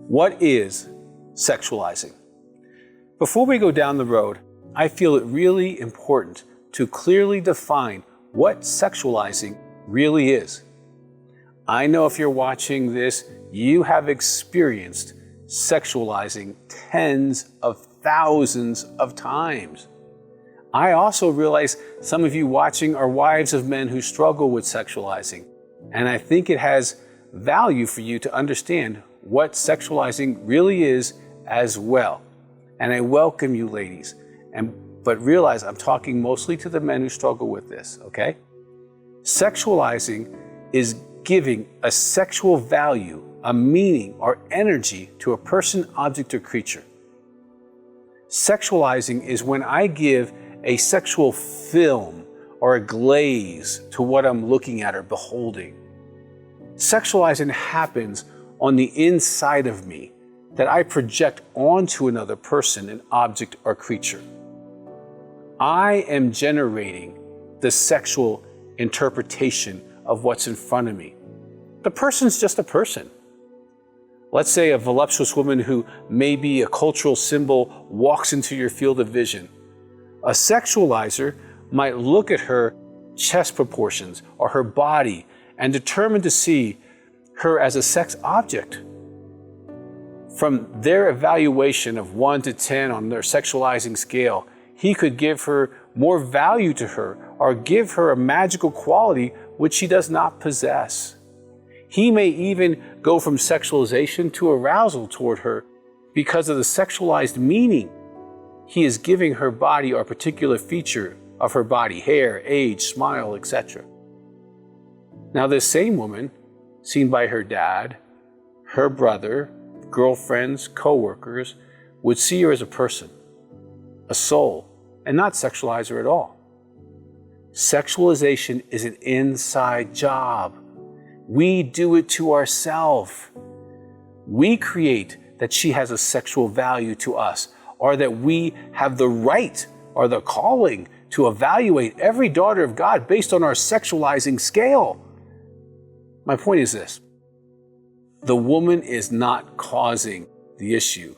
What is sexualizing? Before we go down the road, I feel it really important to clearly define what sexualizing really is. I know if you're watching this, you have experienced sexualizing tens of thousands of times. I also realize some of you watching are wives of men who struggle with sexualizing, and I think it has value for you to understand what sexualizing really is as well. And I welcome you ladies, but realize I'm talking mostly to the men who struggle with this, okay? Sexualizing is giving a sexual value, a meaning or energy to a person, object, or creature. Sexualizing is when I give a sexual film or a glaze to what I'm looking at or beholding. Sexualizing happens on the inside of me that I project onto another person, an object, or creature. I am generating the sexual interpretation of what's in front of me. The person's just a person. Let's say a voluptuous woman who may be a cultural symbol walks into your field of vision. A sexualizer might look at her chest proportions or her body and determine to see her as a sex object. From their evaluation of 1 to 10 on their sexualizing scale, he could give her more value to her or give her a magical quality which she does not possess. He may even go from sexualization to arousal toward her because of the sexualized meaning he is giving her body or a particular feature of her body, hair, age, smile, etc. Now this same woman, seen by her dad, her brother, girlfriends, co-workers, would see her as a person, a soul, and not sexualize her at all. Sexualization is an inside job. We do it to ourselves. We create that she has a sexual value to us, or that we have the right or the calling to evaluate every daughter of God based on our sexualizing scale. My point is this: the woman is not causing the issue.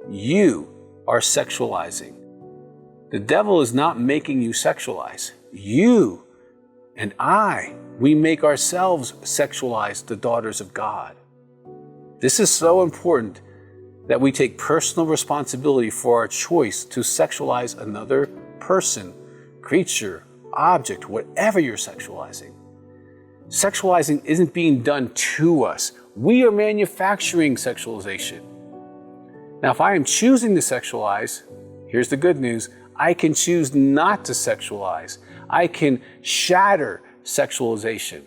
You are sexualizing. The devil is not making you sexualize. You and we make ourselves sexualize the daughters of God. This is so important that we take personal responsibility for our choice to sexualize another person, creature, object, whatever you're sexualizing. Sexualizing isn't being done to us. We are manufacturing sexualization. Now, if I am choosing to sexualize, here's the good news: I can choose not to sexualize. I can shatter sexualization.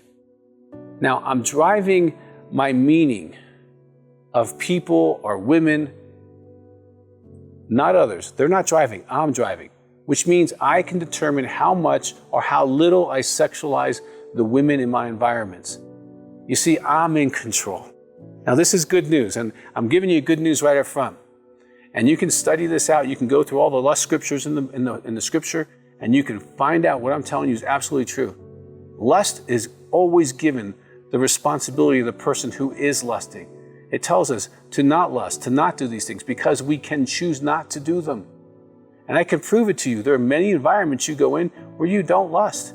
Now, I'm driving my meaning of people or women, not others. They're not driving, I'm driving, which means I can determine how much or how little I sexualize the women in my environments. You see, I'm in control. Now, this is good news, and I'm giving you good news right up front. And you can study this out. You can go through all the lust scriptures in the scripture, and you can find out what I'm telling you is absolutely true. Lust is always given the responsibility of the person who is lusting. It tells us to not lust, to not do these things, because we can choose not to do them. And I can prove it to you. There are many environments you go in where you don't lust.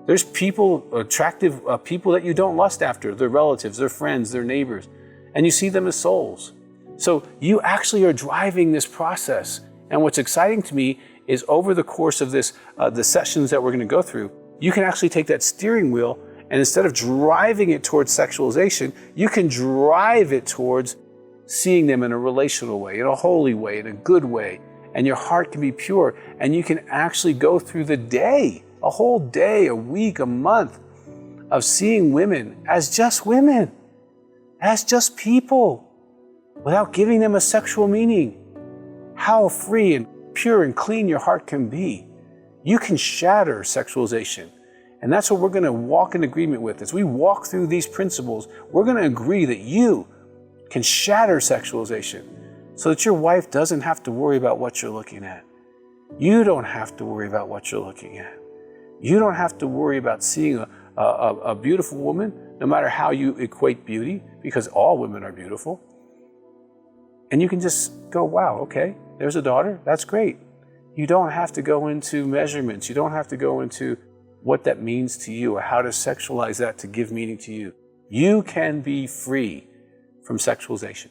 There's people, attractive people that you don't lust after, their relatives, their friends, their neighbors, and you see them as souls. So you actually are driving this process. And what's exciting to me is over the course of this, the sessions that we're going to go through, you can actually take that steering wheel, and instead of driving it towards sexualization, you can drive it towards seeing them in a relational way, in a holy way, in a good way. And your heart can be pure, and you can actually go through the day, a whole day, a week, a month of seeing women, as just people, without giving them a sexual meaning. How free and pure and clean your heart can be. You can shatter sexualization. And that's what we're going to walk in agreement with. As we walk through these principles, we're going to agree that you can shatter sexualization so that your wife doesn't have to worry about what you're looking at. You don't have to worry about what you're looking at. You don't have to worry about seeing a beautiful woman, no matter how you equate beauty, because all women are beautiful. And you can just go, wow, okay, there's a daughter. That's great. You don't have to go into measurements. You don't have to go into what that means to you or how to sexualize that to give meaning to you. You can be free from sexualization.